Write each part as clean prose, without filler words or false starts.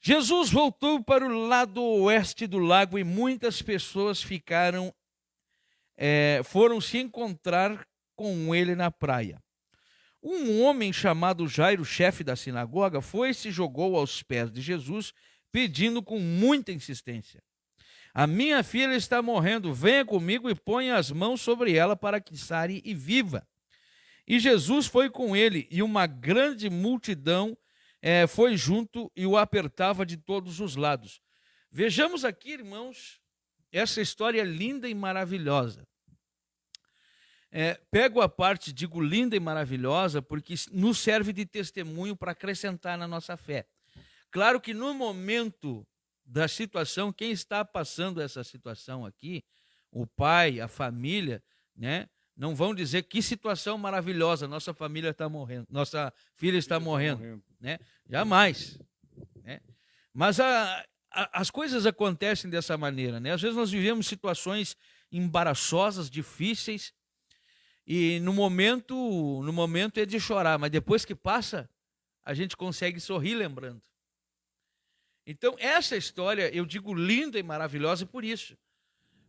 Jesus voltou para o lado oeste do lago e muitas pessoas foram se encontrar com ele na praia. Um homem chamado Jairo, chefe da sinagoga, foi e se jogou aos pés de Jesus, pedindo com muita insistência: a minha filha está morrendo, venha comigo e ponha as mãos sobre ela para que sare e viva. E Jesus foi com ele, e uma grande multidão foi junto e o apertava de todos os lados. Vejamos aqui, irmãos, essa história linda e maravilhosa. Pego a parte, digo linda e maravilhosa, porque nos serve de testemunho para acrescentar na nossa fé. Claro que no momento da situação, quem está passando essa situação aqui, o pai, a família, né, não vão dizer que situação maravilhosa, nossa família está morrendo, nossa filha está morrendo, né? Jamais. Né? Mas as coisas acontecem dessa maneira, né? Às vezes nós vivemos situações embaraçosas, difíceis, e no momento é de chorar, mas depois que passa, a gente consegue sorrir lembrando. Então, essa história, eu digo linda e maravilhosa por isso.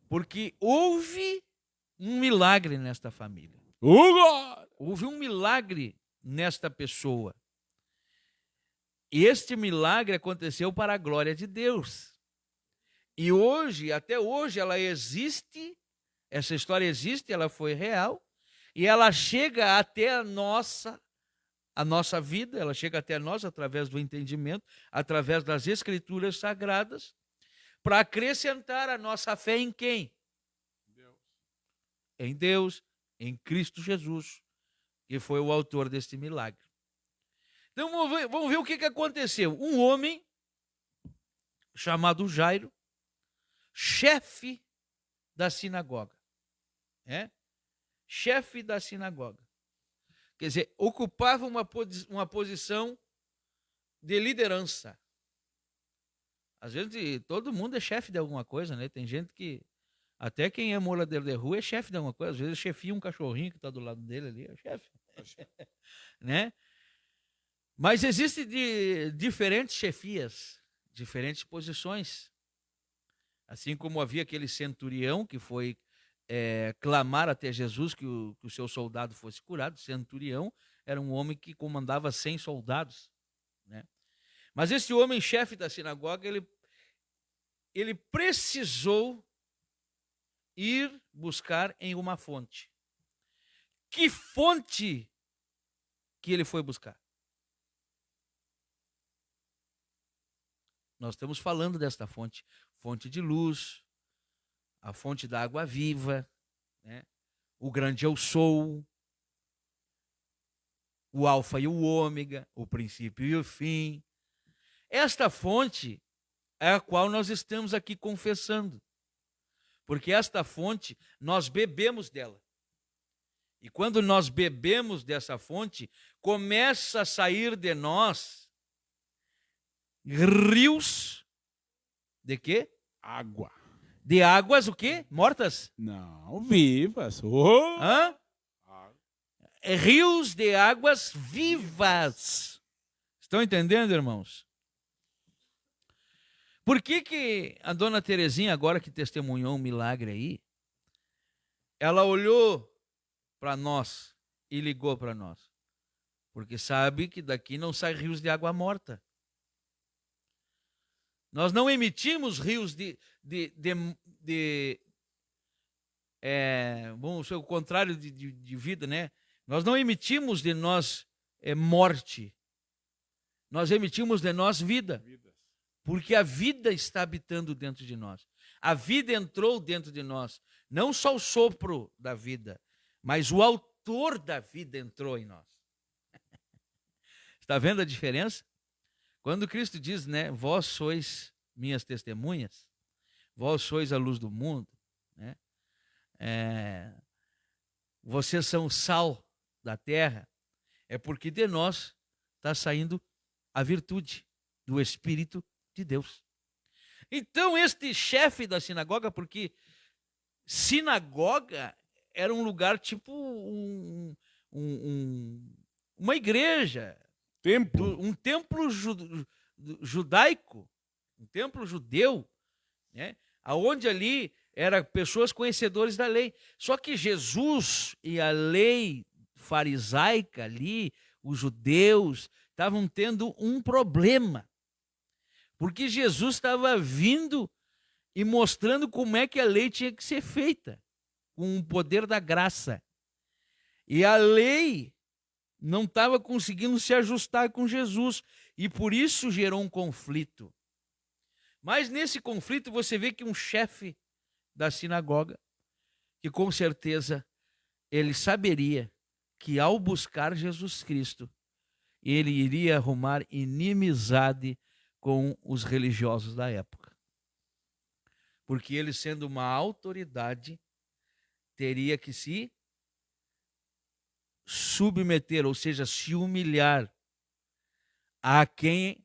Porque houve um milagre nesta família. Houve um milagre nesta pessoa. E este milagre aconteceu para a glória de Deus. E hoje, até hoje, ela existe, essa história existe, ela foi real, e ela chega até a nossa vida, ela chega até nós através do entendimento, através das Escrituras Sagradas, para acrescentar a nossa fé em quem? Deus. Em Deus, em Cristo Jesus, que foi o autor deste milagre. Então vamos ver o que aconteceu. Um homem chamado Jairo, chefe da sinagoga, chefe da sinagoga. Quer dizer, ocupava uma posição de liderança. Às vezes todo mundo é chefe de alguma coisa, né? Tem gente que, até quem é morador de rua é chefe de alguma coisa. Às vezes chefia um cachorrinho que está do lado dele ali, é chefe. Né? Mas existem diferentes chefias, diferentes posições. Assim como havia aquele centurião que foi clamar até Jesus que o seu soldado fosse curado. Centurião era um homem que comandava 100 soldados, né? Mas esse homem, chefe da sinagoga, ele precisou ir buscar em uma fonte. Que fonte que ele foi buscar? Nós estamos falando desta fonte, fonte de luz, a fonte da água viva, né? O grande eu sou, o alfa e o ômega, o princípio e o fim. Esta fonte é a qual nós estamos aqui confessando, porque esta fonte, nós bebemos dela. E quando nós bebemos dessa fonte, começa a sair de nós rios de quê? Água. De águas o quê? Mortas? Não, vivas. Hã? Rios de águas vivas. Estão entendendo, irmãos? Por que a dona Terezinha, agora que testemunhou um milagre aí, ela olhou para nós e ligou para nós? Porque sabe que daqui não sai rios de água morta. Nós não emitimos rios vamos ser o contrário de vida, né? Nós não emitimos de nós morte. Nós emitimos de nós vida. Porque a vida está habitando dentro de nós. A vida entrou dentro de nós. Não só o sopro da vida, mas o autor da vida entrou em nós. Está vendo a diferença? Quando Cristo diz, né, vós sois minhas testemunhas, vós sois a luz do mundo, né? Vocês são o sal da terra, é porque de nós está saindo a virtude do Espírito de Deus. Então, este chefe da sinagoga, porque sinagoga era um lugar tipo uma igreja, Templo. um templo judaico, um templo judeu, né? Aonde ali eram pessoas conhecedores da lei. Só que Jesus e a lei farisaica ali, os judeus, estavam tendo um problema. Porque Jesus estava vindo e mostrando como é que a lei tinha que ser feita, com o poder da graça. E a lei não estava conseguindo se ajustar com Jesus, e por isso gerou um conflito. Mas nesse conflito você vê que um chefe da sinagoga, que com certeza ele saberia que ao buscar Jesus Cristo, ele iria arrumar inimizade com os religiosos da época. Porque ele, sendo uma autoridade, teria que se submeter, ou seja, se humilhar a quem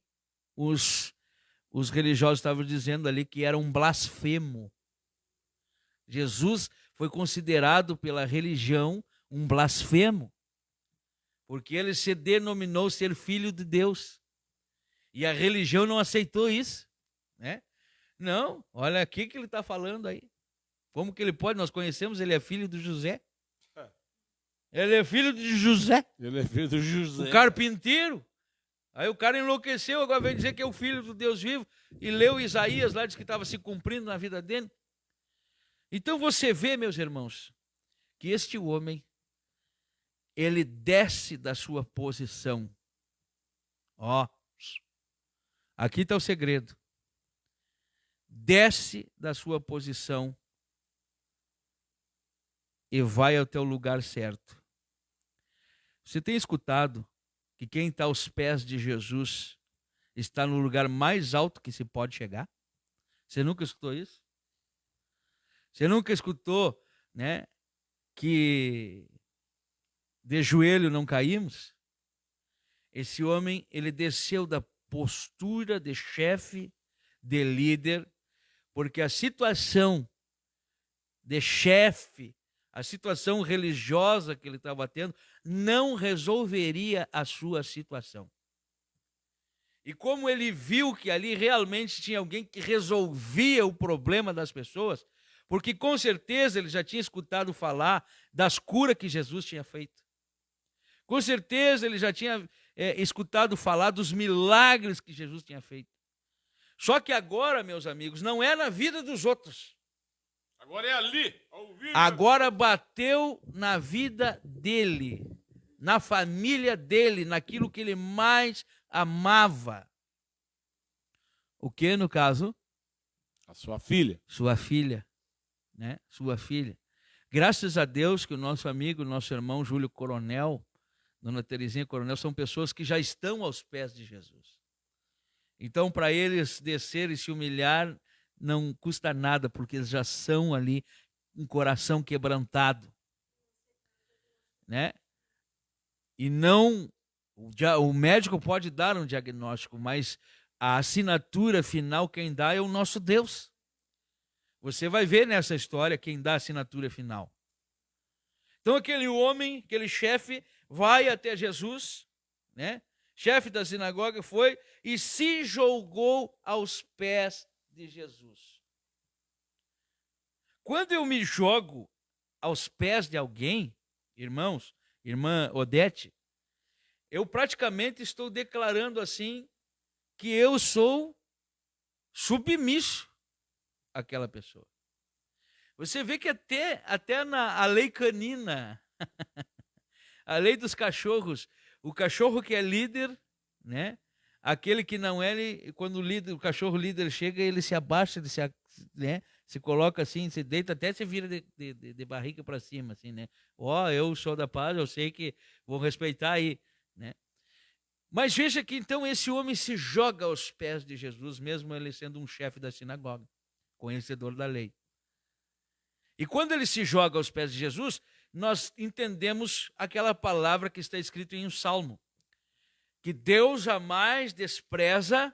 os religiosos estavam dizendo ali que era um blasfemo. Jesus foi considerado pela religião um blasfemo, porque ele se denominou ser filho de Deus. E a religião não aceitou isso, né? Não, olha aqui que ele está falando aí. Como que ele pode? Nós conhecemos, ele é filho de José. Ele é filho de José. Ele é filho do José. O carpinteiro. Aí o cara enlouqueceu, agora vem dizer que é o filho do Deus vivo. E leu Isaías lá, diz que estava se cumprindo na vida dele. Então você vê, meus irmãos, que este homem, ele desce da sua posição. Ó, aqui está o segredo. Desce da sua posição e vai até o lugar certo. Você tem escutado que quem está aos pés de Jesus está no lugar mais alto que se pode chegar? Você nunca escutou isso? Você nunca escutou, né, que de joelho não caímos? Esse homem, ele desceu da postura de chefe, de líder, porque a situação de chefe, a situação religiosa que ele estava tendo, não resolveria a sua situação. E como ele viu que ali realmente tinha alguém que resolvia o problema das pessoas, porque com certeza ele já tinha escutado falar das curas que Jesus tinha feito. Com certeza ele já tinha escutado falar dos milagres que Jesus tinha feito. Só que agora, meus amigos, não é na vida dos outros. Agora é ali, ao vivo. Agora bateu na vida dele, na família dele, naquilo que ele mais amava. O que, no caso? A sua filha. Sua filha, né? Sua filha. Graças a Deus que o nosso amigo, nosso irmão Júlio Coronel, Dona Terezinha Coronel, são pessoas que já estão aos pés de Jesus. Então, para eles descer e se humilhar, não custa nada, porque eles já são ali um coração quebrantado, né? E não, o médico pode dar um diagnóstico, mas a assinatura final quem dá é o nosso Deus. Você vai ver nessa história quem dá a assinatura final. Então aquele homem, aquele chefe, vai até Jesus, né? Chefe da sinagoga foi e se jogou aos pés de Jesus. Quando eu me jogo aos pés de alguém, irmãos, irmã Odete, eu praticamente estou declarando assim que eu sou submisso àquela pessoa. Você vê que até na a lei canina, a lei dos cachorros, o cachorro que é líder, né? Aquele que não é, quando o cachorro líder chega, ele se abaixa, ele se coloca assim, se deita, até se vira de barriga para cima, assim, né? Ó, eu sou da paz, eu sei que vou respeitar aí, né? Mas veja que então esse homem se joga aos pés de Jesus, mesmo ele sendo um chefe da sinagoga, conhecedor da lei. E quando ele se joga aos pés de Jesus, nós entendemos aquela palavra que está escrita em um salmo, que Deus jamais despreza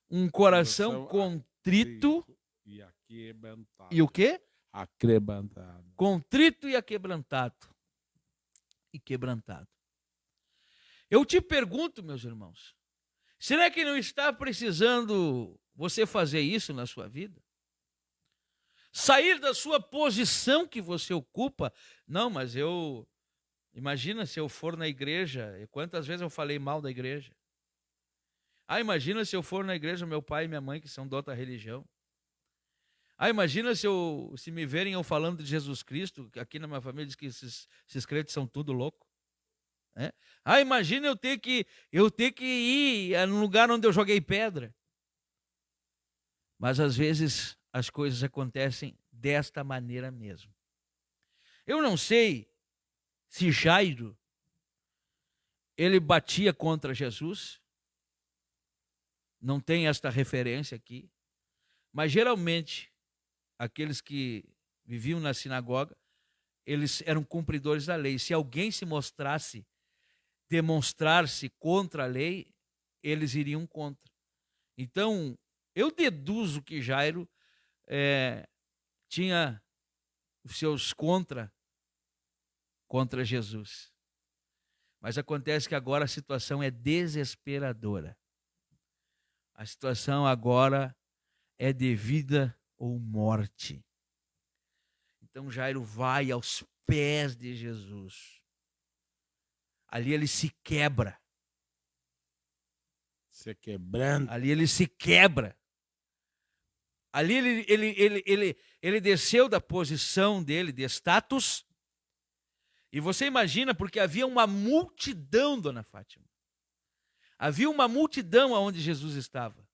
um coração contrito e aquebrantado. E o quê? Aquebrantado. Contrito e aquebrantado. E quebrantado. Eu te pergunto, meus irmãos, Será que não está precisando você fazer isso na sua vida? Sair da sua posição que você ocupa? Não, mas imagina se eu for na igreja, e quantas vezes eu falei mal da igreja? Imagina se eu for na igreja, meu pai e minha mãe, que são de outra religião. Imagina se me verem eu falando de Jesus Cristo, que aqui na minha família diz que esses crentes são tudo louco. Imagina eu ter que ir no lugar onde eu joguei pedra. Mas às vezes as coisas acontecem desta maneira mesmo. Eu não sei se Jairo, ele batia contra Jesus. Não tem esta referência aqui. Mas geralmente, aqueles que viviam na sinagoga, eles eram cumpridores da lei. Se alguém se demonstrar-se contra a lei, eles iriam contra. Então, eu deduzo que Jairo tinha os seus contra Jesus. Mas acontece que agora a situação é desesperadora. A situação agora é de vida ou morte. Então Jairo vai aos pés de Jesus. Ali ele se quebra. Se quebrando. Ali ele se quebra. Ali ele desceu da posição dele de status. E você imagina, porque havia uma multidão, dona Fátima. Havia uma multidão aonde Jesus estava.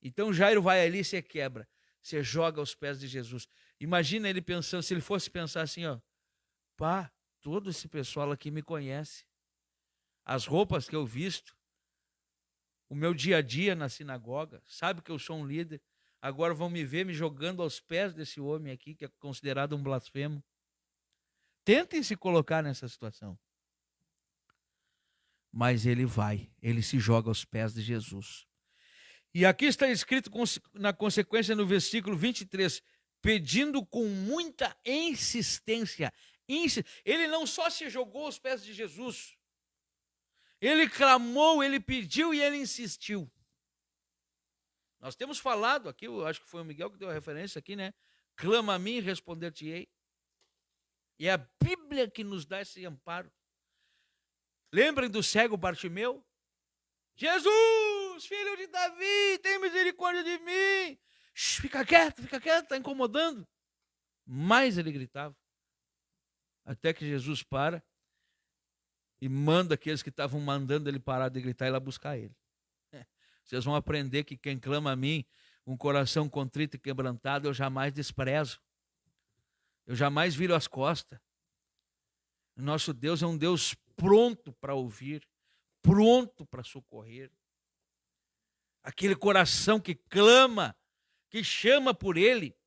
Então Jairo vai ali e se quebra. Se joga aos pés de Jesus. Imagina ele pensando, se ele fosse pensar assim, pá, todo esse pessoal aqui me conhece. As roupas que eu visto, o meu dia a dia na sinagoga, sabe que eu sou um líder, agora vão me ver me jogando aos pés desse homem aqui, que é considerado um blasfemo. Tentem se colocar nessa situação. Mas ele se joga aos pés de Jesus. E aqui está escrito na consequência no versículo 23, pedindo com muita insistência. Ele não só se jogou aos pés de Jesus, ele clamou, ele pediu e ele insistiu. Nós temos falado aqui, eu acho que foi o Miguel que deu a referência aqui, né? Clama a mim e responder-te-ei. E é a Bíblia que nos dá esse amparo. Lembrem do cego Bartimeu? Jesus, filho de Davi, tem misericórdia de mim. Fica quieto, está incomodando. Mais ele gritava. Até que Jesus para e manda aqueles que estavam mandando ele parar de gritar e ir lá buscar ele. Vocês vão aprender que quem clama a mim, um coração contrito e quebrantado, eu jamais desprezo. Eu jamais viro as costas. O nosso Deus é um Deus pronto para ouvir, pronto para socorrer. Aquele coração que clama, que chama por Ele.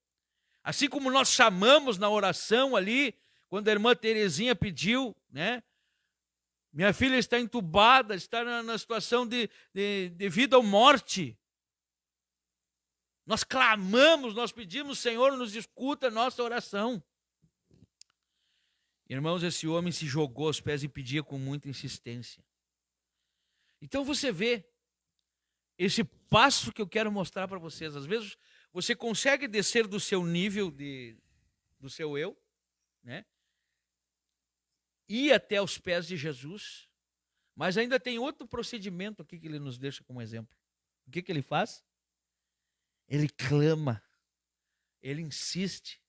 Assim como nós chamamos na oração ali, quando a irmã Terezinha pediu, né? Minha filha está entubada, está na situação de vida ou morte. Nós clamamos, nós pedimos, Senhor, nos escuta a nossa oração. Irmãos, esse homem se jogou aos pés e pedia com muita insistência. Então você vê esse passo que eu quero mostrar para vocês. Às vezes você consegue descer do seu nível, do seu eu, né? Ir até os pés de Jesus, mas ainda tem outro procedimento aqui que ele nos deixa como exemplo. O que ele faz? Ele clama, ele insiste.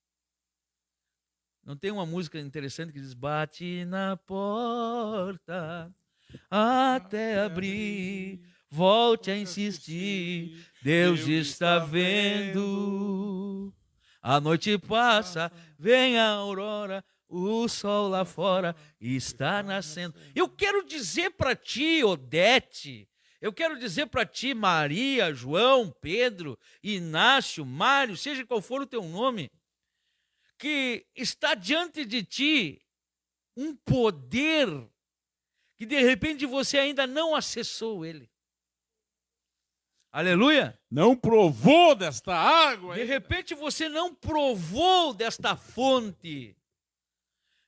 Não tem uma música interessante que diz: bate na porta até abrir, volte a insistir, Deus está vendo. A noite passa, vem a aurora, o sol lá fora está nascendo. Eu quero dizer para ti, Odete, eu quero dizer para ti, Maria, João, Pedro, Inácio, Mário, seja qual for o teu nome, que está diante de ti um poder que de repente você ainda não acessou ele. Aleluia! Não provou desta água. De repente você não provou desta fonte.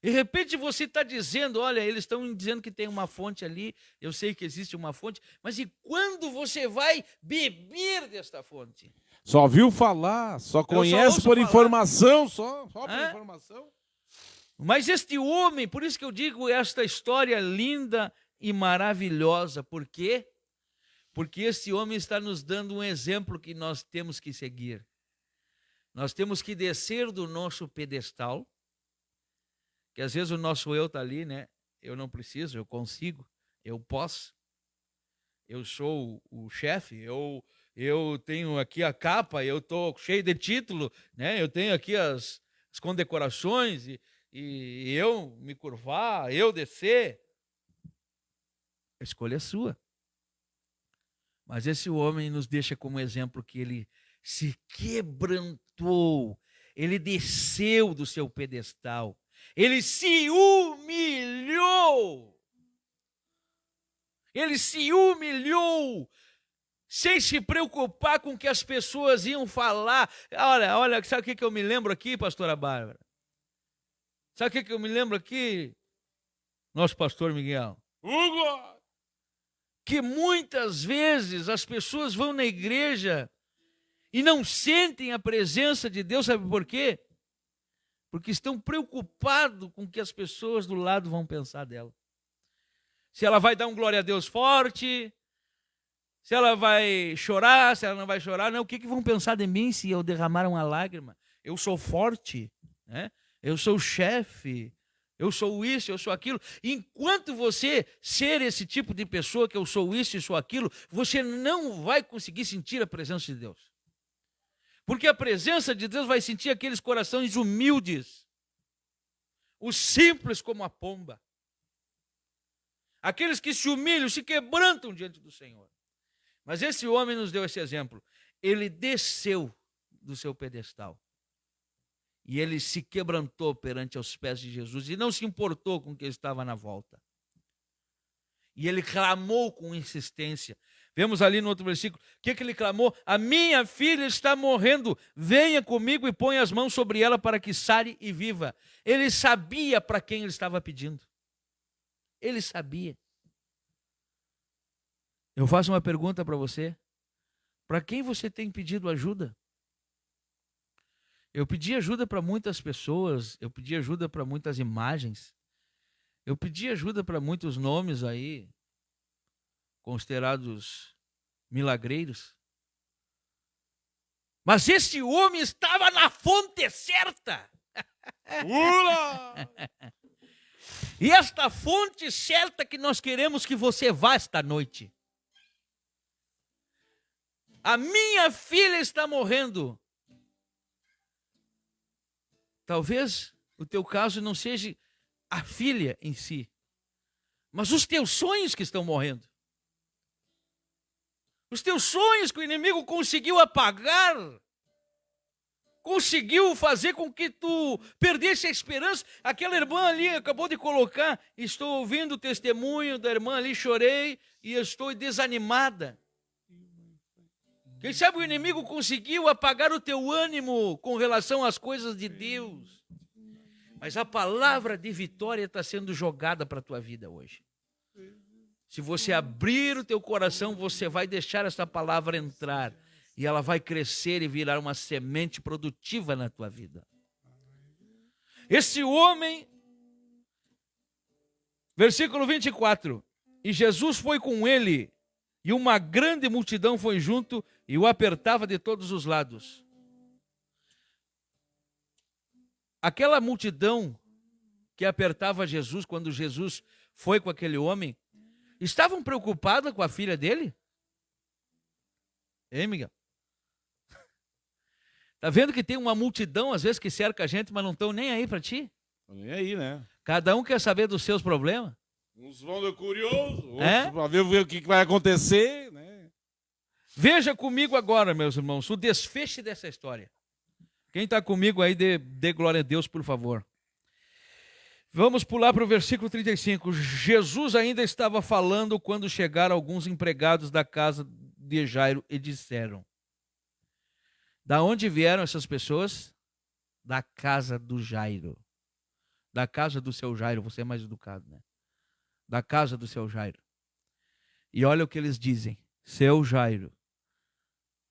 De repente você está dizendo, olha, eles estão dizendo que tem uma fonte ali, eu sei que existe uma fonte, mas e quando você vai beber desta fonte? Só viu falar, só conhece ouço por falar. informação, só por Hã? informação. Mas este homem, por isso que eu digo esta história linda e maravilhosa, por quê? Porque este homem está nos dando um exemplo que nós temos que seguir. Nós temos que descer do nosso pedestal, que às vezes o nosso eu está ali, né? Eu não preciso, eu consigo, eu posso. Eu sou o chefe, eu tenho aqui a capa, eu estou cheio de título, né? Eu tenho aqui as condecorações e eu me curvar, eu descer. A escolha é sua. Mas esse homem nos deixa como exemplo que ele se quebrantou, ele desceu do seu pedestal, ele se humilhou. Ele se humilhou, sem se preocupar com o que as pessoas iam falar. Olha, sabe o que eu me lembro aqui, pastora Bárbara? Sabe o que eu me lembro aqui, nosso pastor Miguel? Hugo! Que muitas vezes as pessoas vão na igreja e não sentem a presença de Deus, sabe por quê? Porque estão preocupados com o que as pessoas do lado vão pensar dela. Se ela vai dar um glória a Deus forte, se ela vai chorar, se ela não vai chorar, não, o que vão pensar de mim se eu derramar uma lágrima? Eu sou forte, né? Eu sou o chefe, eu sou isso, eu sou aquilo. Enquanto você ser esse tipo de pessoa que eu sou isso e sou aquilo, você não vai conseguir sentir a presença de Deus. Porque a presença de Deus vai sentir aqueles corações humildes, os simples como a pomba. Aqueles que se humilham, se quebrantam diante do Senhor. Mas esse homem nos deu esse exemplo. Ele desceu do seu pedestal. E ele se quebrantou perante aos pés de Jesus e não se importou com o que estava na volta. E ele clamou com insistência. Vemos ali no outro versículo, o que ele clamou? A minha filha está morrendo, venha comigo e ponha as mãos sobre ela para que sare e viva. Ele sabia para quem ele estava pedindo. Ele sabia. Eu faço uma pergunta para você. Para quem você tem pedido ajuda? Eu pedi ajuda para muitas pessoas, eu pedi ajuda para muitas imagens, eu pedi ajuda para muitos nomes aí, considerados milagreiros. Mas esse homem estava na fonte certa. Ula! E esta fonte certa que nós queremos que você vá esta noite. A minha filha está morrendo. Talvez o teu caso não seja a filha em si, mas os teus sonhos que estão morrendo. Os teus sonhos que o inimigo conseguiu apagar, conseguiu fazer com que tu perdesse a esperança. Aquela irmã ali acabou de colocar, estou ouvindo o testemunho da irmã ali, chorei e estou desanimada. Quem sabe o inimigo conseguiu apagar o teu ânimo com relação às coisas de Deus. Mas a palavra de vitória está sendo jogada para a tua vida hoje. Se você abrir o teu coração, você vai deixar essa palavra entrar. E ela vai crescer e virar uma semente produtiva na tua vida. Esse homem, versículo 24. E Jesus foi com ele, e uma grande multidão foi junto e o apertava de todos os lados. Aquela multidão que apertava Jesus quando Jesus foi com aquele homem, estavam preocupadas com a filha dele? Hein, Miguel? Tá vendo que tem uma multidão, às vezes, que cerca a gente, mas não estão nem aí para ti? Nem aí, né? Cada um quer saber dos seus problemas. Uns vão de curioso, outros É? para ver o que vai acontecer, né? Veja comigo agora, meus irmãos, o desfecho dessa história. Quem está comigo aí, dê glória a Deus, por favor. Vamos pular para o versículo 35. Jesus ainda estava falando quando chegaram alguns empregados da casa de Jairo e disseram: da onde vieram essas pessoas? Da casa do Jairo. da casa do seu Jairo. Você é mais educado, né? Da casa do seu Jairo. E olha o que eles dizem. Seu Jairo,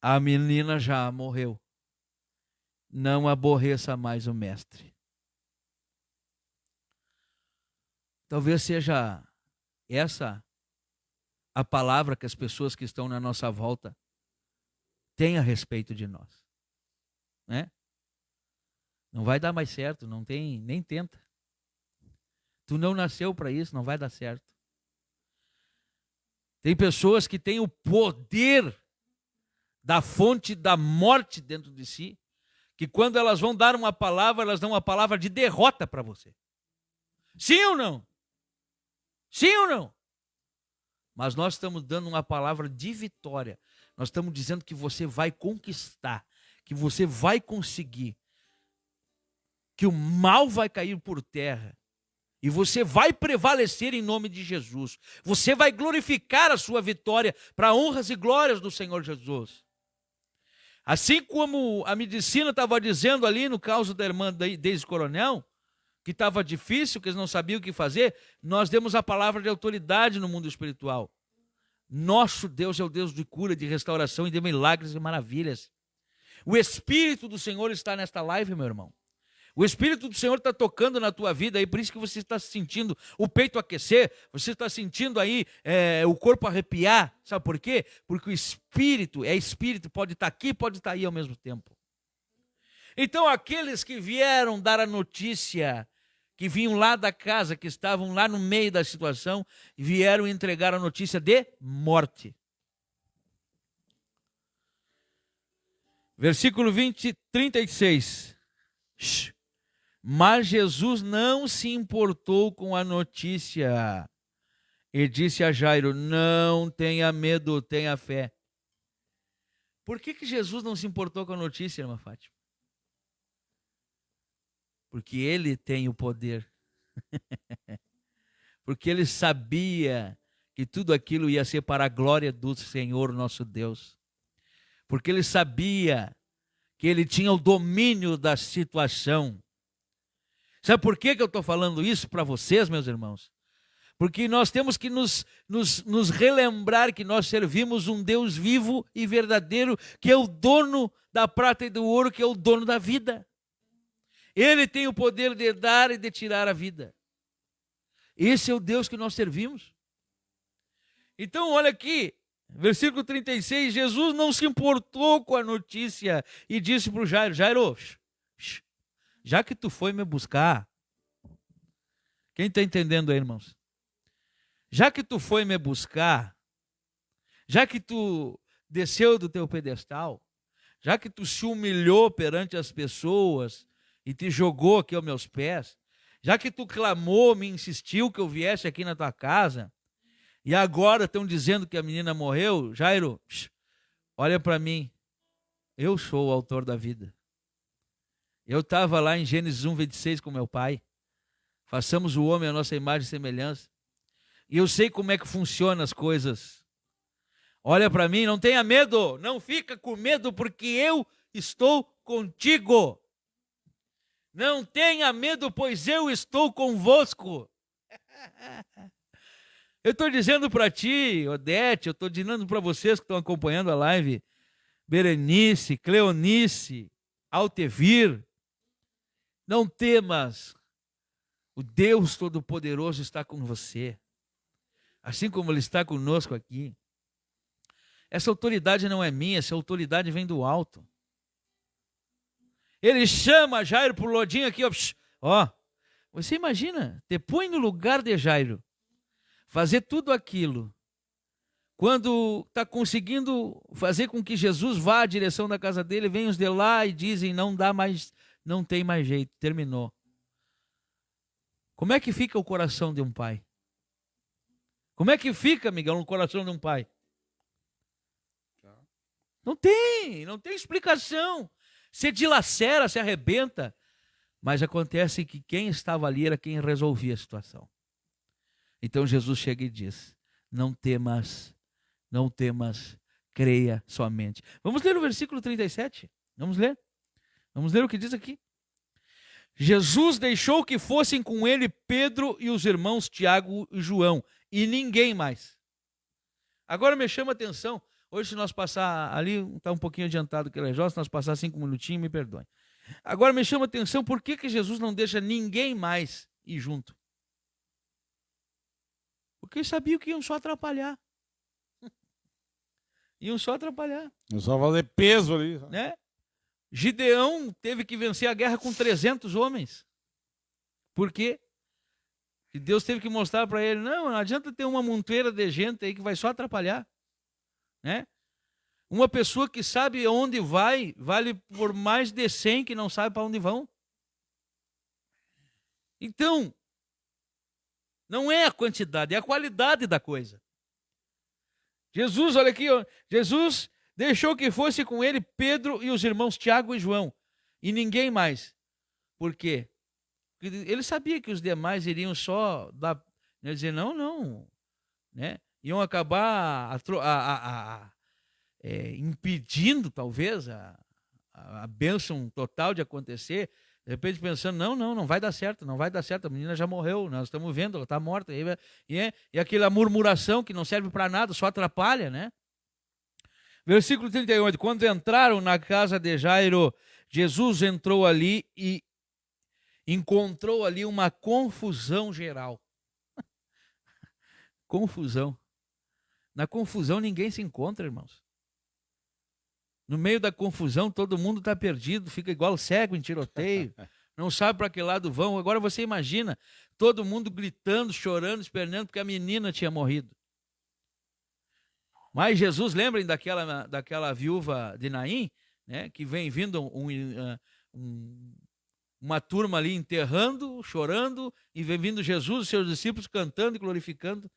a menina já morreu. Não aborreça mais o mestre. Talvez seja essa a palavra que as pessoas que estão na nossa volta têm a respeito de nós, né? Não vai dar mais certo, não tem, nem tenta. Tu não nasceu para isso, não vai dar certo. Tem pessoas que têm o poder da fonte da morte dentro de si, que quando elas vão dar uma palavra, elas dão uma palavra de derrota para você. Sim ou não? Sim ou não? Mas nós estamos dando uma palavra de vitória. Nós estamos dizendo que você vai conquistar, que você vai conseguir, que o mal vai cair por terra e você vai prevalecer em nome de Jesus. Você vai glorificar a sua vitória para honras e glórias do Senhor Jesus. Assim como a medicina estava dizendo ali no caso da irmã Deise Coronel, que estava difícil, que eles não sabiam o que fazer, nós demos a palavra de autoridade no mundo espiritual. Nosso Deus é o Deus de cura, de restauração e de milagres e maravilhas. O Espírito do Senhor está nesta live, meu irmão. O Espírito do Senhor está tocando na tua vida aí, por isso que você está sentindo o peito aquecer, você está sentindo aí o corpo arrepiar. Sabe por quê? Porque o Espírito pode estar aqui, pode estar aí ao mesmo tempo. Então aqueles que vieram dar a notícia, que vinham lá da casa, que estavam lá no meio da situação, vieram entregar a notícia de morte. Versículo 36. Mas Jesus não se importou com a notícia e disse a Jairo: não tenha medo, tenha fé. Por que Jesus não se importou com a notícia, irmã Fátima? Porque ele tem o poder. Porque ele sabia que tudo aquilo ia ser para a glória do Senhor nosso Deus. Porque ele sabia que ele tinha o domínio da situação. Sabe por que eu estou falando isso para vocês, meus irmãos? Porque nós temos que nos relembrar que nós servimos um Deus vivo e verdadeiro, que é o dono da prata e do ouro, que é o dono da vida. Ele tem o poder de dar e de tirar a vida. Esse é o Deus que nós servimos. Então, olha aqui, versículo 36, Jesus não se importou com a notícia e disse para o Jairo: Jairo, já que tu foi me buscar, quem está entendendo aí, irmãos? Já que tu foi me buscar, já que tu desceu do teu pedestal, já que tu se humilhou perante as pessoas e te jogou aqui aos meus pés, já que tu clamou, me insistiu que eu viesse aqui na tua casa, e agora estão dizendo que a menina morreu, Jairo, olha para mim, eu sou o autor da vida. Eu estava lá em Gênesis 1:26 com meu pai. Façamos o homem à nossa imagem e semelhança. E eu sei como é que funcionam as coisas. Olha para mim, não tenha medo, não fica com medo, porque eu estou contigo. Não tenha medo, pois eu estou convosco. Eu estou dizendo para ti, Odete, eu estou dizendo para vocês que estão acompanhando a live, Berenice, Cleonice, Altevir, não temas, o Deus Todo-Poderoso está com você, assim como Ele está conosco aqui. Essa autoridade não é minha, essa autoridade vem do alto. Ele chama Jairo para o lodinho aqui, ó. Você imagina, te põe no lugar de Jairo, fazer tudo aquilo, quando está conseguindo fazer com que Jesus vá à direção da casa dele, vem os de lá e dizem: não dá mais, não tem mais jeito, terminou. Como é que fica o coração de um pai? Como é que fica, Miguel, no coração de um pai? Não tem explicação. Se dilacera, se arrebenta. Mas acontece que quem estava ali era quem resolvia a situação. Então Jesus chega e diz: não temas, creia somente. Vamos ler o versículo 37? Vamos ler o que diz aqui. Jesus deixou que fossem com ele Pedro e os irmãos Tiago e João, e ninguém mais. Agora me chama a atenção, hoje se nós passar ali, está um pouquinho adiantado que ele é se nós passar 5 minutinhos, me perdoem. Agora me chama a atenção, por que Jesus não deixa ninguém mais ir junto? Porque eles sabiam que iam só atrapalhar. Iam só atrapalhar. Eu só fazer peso ali. Né? Gideão teve que vencer a guerra com 300 homens. Por quê? E Deus teve que mostrar para ele, não adianta ter uma montoeira de gente aí que vai só atrapalhar. Né? Uma pessoa que sabe onde vai, vale por mais de 100 que não sabe para onde vão. Então, não é a quantidade, é a qualidade da coisa. Jesus, olha aqui, ó, Jesus deixou que fosse com ele Pedro e os irmãos Tiago e João, e ninguém mais. Por quê? Porque ele sabia que os demais iriam só dar, dizer não, né? Iam acabar impedindo, talvez, a bênção total de acontecer. De repente pensando, não vai dar certo, a menina já morreu, nós estamos vendo, ela está morta. E aquela murmuração que não serve para nada, só atrapalha, né? Versículo 38, quando entraram na casa de Jairo, Jesus entrou ali e encontrou ali uma confusão geral. Confusão. Na confusão ninguém se encontra, irmãos. No meio da confusão, todo mundo está perdido, fica igual cego em tiroteio, não sabe para que lado vão. Agora você imagina, todo mundo gritando, chorando, esperando, porque a menina tinha morrido. Mas Jesus, lembrem daquela viúva de Naim, né, que vem vindo uma turma ali enterrando, chorando, e vem vindo Jesus e seus discípulos cantando e glorificando.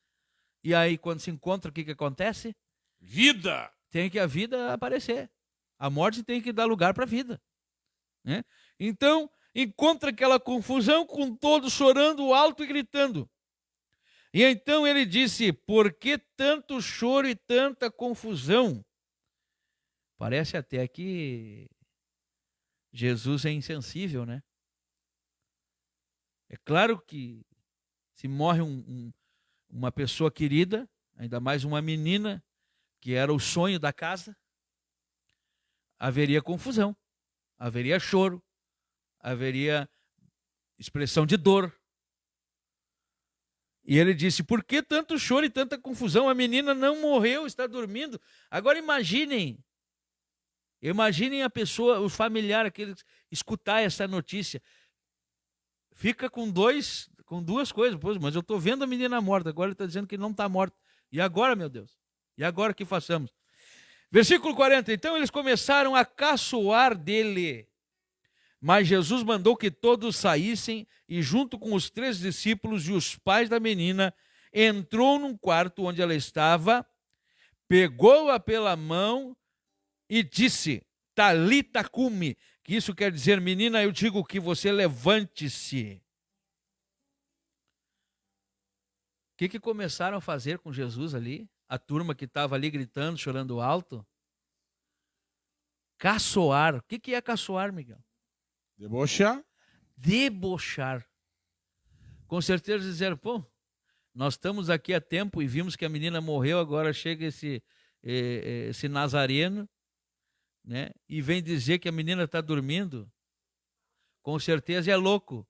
E aí, quando se encontra, o que acontece? Vida! Tem que a vida aparecer. A morte tem que dar lugar para a vida. Né? Então, encontra aquela confusão com todos chorando alto e gritando. E então ele disse, por que tanto choro e tanta confusão? Parece até que Jesus é insensível, né? É claro que se morre uma pessoa querida, ainda mais uma menina, que era o sonho da casa, haveria confusão, haveria choro, haveria expressão de dor. E ele disse, por que tanto choro e tanta confusão? A menina não morreu, está dormindo. Agora imaginem a pessoa, o familiar, aquele escutar essa notícia. Fica com duas coisas. Pois, mas eu estou vendo a menina morta, agora ele está dizendo que não está morta. E agora, meu Deus? E agora o que façamos? Versículo 40, então eles começaram a caçoar dele. Mas Jesus mandou que todos saíssem e junto com os 3 discípulos e os pais da menina, entrou num quarto onde ela estava, pegou-a pela mão e disse, Talita cumi, que isso quer dizer, menina, eu digo que você levante-se. O que começaram a fazer com Jesus ali? A turma que estava ali gritando, chorando alto? Caçoar. O que é caçoar, Miguel? Debochar. Debochar. Com certeza dizer, pô, nós estamos aqui há tempo e vimos que a menina morreu, agora chega esse nazareno, né? E vem dizer que a menina está dormindo. Com certeza é louco,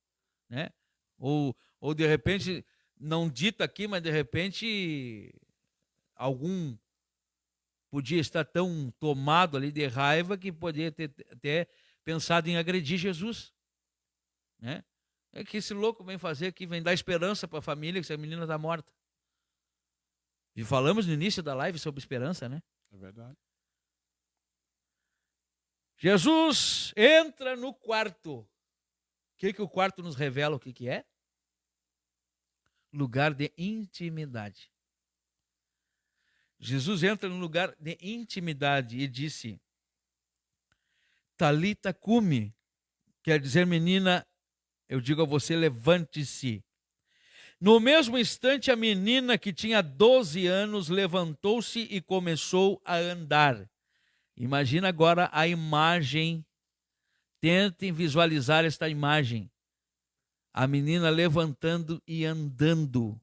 né? Ou de repente, não dita aqui, mas de repente algum podia estar tão tomado ali de raiva que podia ter até pensado em agredir Jesus, né? É que esse louco vem fazer aqui, vem dar esperança para a família que essa menina está morta. E falamos no início da live sobre esperança, né? É verdade. Jesus entra no quarto. O que o quarto nos revela o que é? Lugar de intimidade. Jesus entra no lugar de intimidade e disse, Talita cumi, quer dizer, menina, eu digo a você, levante-se. No mesmo instante, a menina que tinha 12 anos levantou-se e começou a andar. Imagina agora a imagem, tentem visualizar esta imagem. A menina levantando e andando.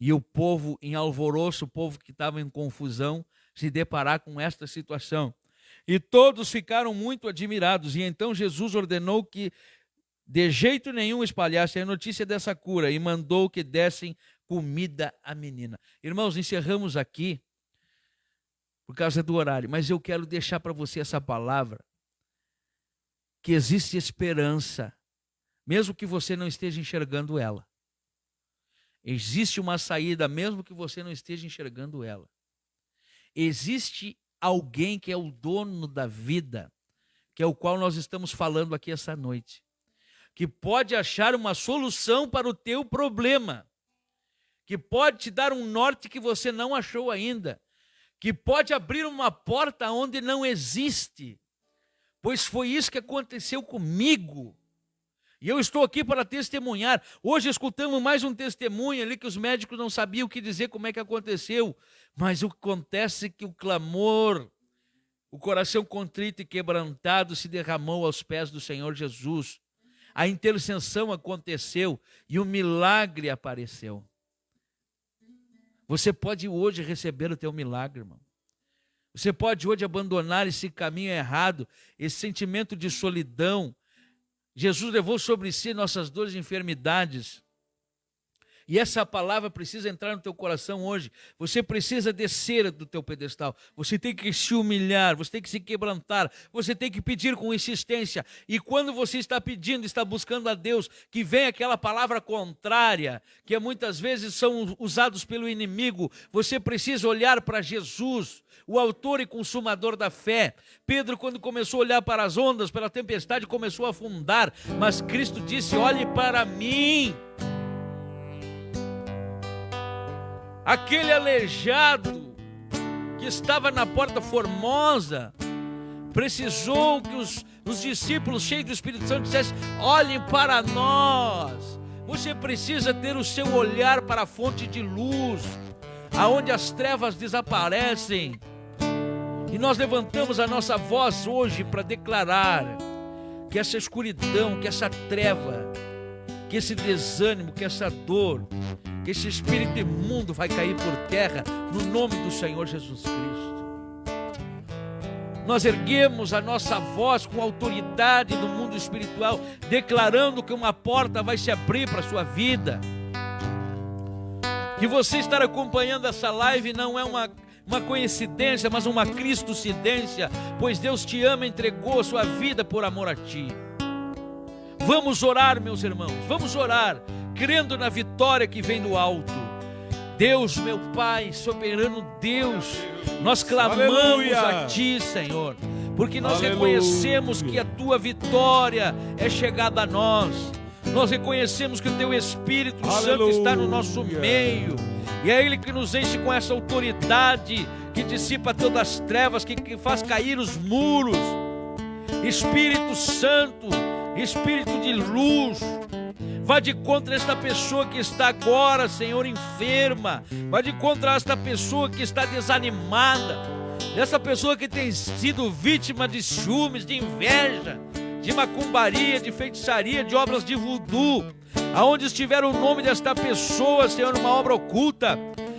E o povo em alvoroço, o povo que estava em confusão, se deparar com esta situação. E todos ficaram muito admirados. E então Jesus ordenou que de jeito nenhum espalhassem a notícia dessa cura e mandou que dessem comida à menina. Irmãos, encerramos aqui por causa do horário, mas eu quero deixar para você essa palavra, que existe esperança, mesmo que você não esteja enxergando ela. Existe uma saída, mesmo que você não esteja enxergando ela. Existe alguém que é o dono da vida, que é o qual nós estamos falando aqui essa noite, que pode achar uma solução para o teu problema, que pode te dar um norte que você não achou ainda, que pode abrir uma porta onde não existe, pois foi isso que aconteceu comigo. E eu estou aqui para testemunhar. Hoje escutamos mais um testemunho ali que os médicos não sabiam o que dizer, como é que aconteceu. Mas o que acontece é que o clamor, o coração contrito e quebrantado se derramou aos pés do Senhor Jesus. A intercessão aconteceu e o milagre apareceu. Você pode hoje receber o teu milagre, irmão. Você pode hoje abandonar esse caminho errado, esse sentimento de solidão. Jesus levou sobre si nossas dores e enfermidades. E essa palavra precisa entrar no teu coração hoje. Você precisa descer do teu pedestal. Você tem que se humilhar, você tem que se quebrantar, você tem que pedir com insistência. E quando você está pedindo, está buscando a Deus, que vem aquela palavra contrária, que muitas vezes são usados pelo inimigo, você precisa olhar para Jesus, o autor e consumador da fé. Pedro, quando começou a olhar para as ondas, pela tempestade, começou a afundar, mas Cristo disse: olhe para mim. Aquele aleijado que estava na Porta Formosa precisou que os discípulos cheios do Espírito Santo dissessem: olhem para nós. Você precisa ter o seu olhar para a fonte de luz, aonde as trevas desaparecem. E nós levantamos a nossa voz hoje para declarar que essa escuridão, que essa treva, que esse desânimo, que essa dor, que esse espírito imundo vai cair por terra no nome do Senhor Jesus Cristo. Nós erguemos a nossa voz com autoridade do mundo espiritual, declarando que uma porta vai se abrir para a sua vida. Que você estar acompanhando essa live não é uma coincidência, mas uma cristocidência, pois Deus te ama e entregou a sua vida por amor a ti. Vamos orar, meus irmãos, vamos orar, crendo na vitória que vem do alto. Deus, meu Pai, soberano Deus, nós clamamos Aleluia. a Ti, Senhor, porque nós reconhecemos que a Tua vitória é chegada a nós. Nós reconhecemos que o Teu Espírito Santo está no nosso meio, e é Ele que nos enche com essa autoridade, que dissipa todas as trevas, que faz cair os muros. Espírito Santo, Espírito de luz, vá de contra esta pessoa que está agora, Senhor, enferma. Vá de contra esta pessoa que está desanimada, essa pessoa que tem sido vítima de ciúmes, de inveja, de macumbaria, de feitiçaria, de obras de voodoo. Aonde estiver o nome desta pessoa, Senhor, numa obra oculta,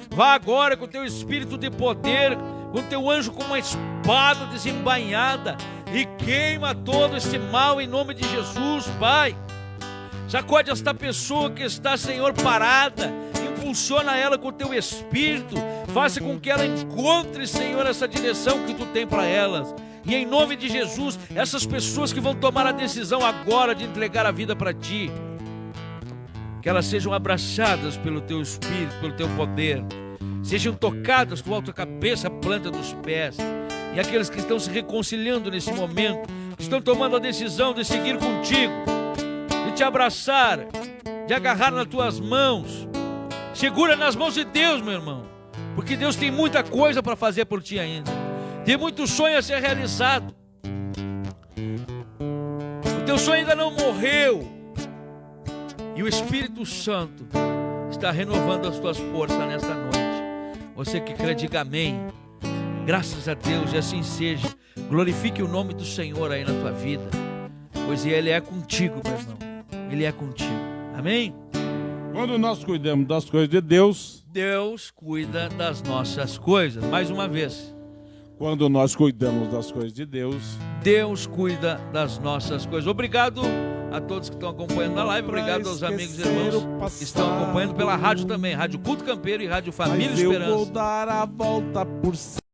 vá agora com o teu espírito de poder, com o teu anjo com uma espada desembainhada, e queima todo esse mal em nome de Jesus, Pai. Sacode esta pessoa que está, Senhor, parada, impulsiona ela com o teu Espírito, faça com que ela encontre, Senhor, essa direção que tu tem para elas. E em nome de Jesus, essas pessoas que vão tomar a decisão agora de entregar a vida para ti, que elas sejam abraçadas pelo teu Espírito, pelo teu poder, sejam tocadas do alto da cabeça à planta dos pés. E aqueles que estão se reconciliando nesse momento, que estão tomando a decisão de seguir contigo, de te abraçar, de agarrar nas tuas mãos, segura nas mãos de Deus, meu irmão, porque Deus tem muita coisa para fazer por ti ainda, tem muito sonho a ser realizado. O teu sonho ainda não morreu, e o Espírito Santo está renovando as tuas forças nesta noite. Você que crê, diga amém. Graças a Deus, e assim seja. Glorifique o nome do Senhor aí na tua vida, pois Ele é contigo, meu irmão. Ele é contigo. Amém? Quando nós cuidamos das coisas de Deus, Deus cuida das nossas coisas. Mais uma vez. quando nós cuidamos das coisas de Deus, Deus cuida das nossas coisas. Obrigado a todos que estão acompanhando na live. Obrigado aos amigos e irmãos que estão acompanhando pela rádio também. Rádio Culto Campeiro e Rádio Família mas eu Esperança. vou dar a volta por cima.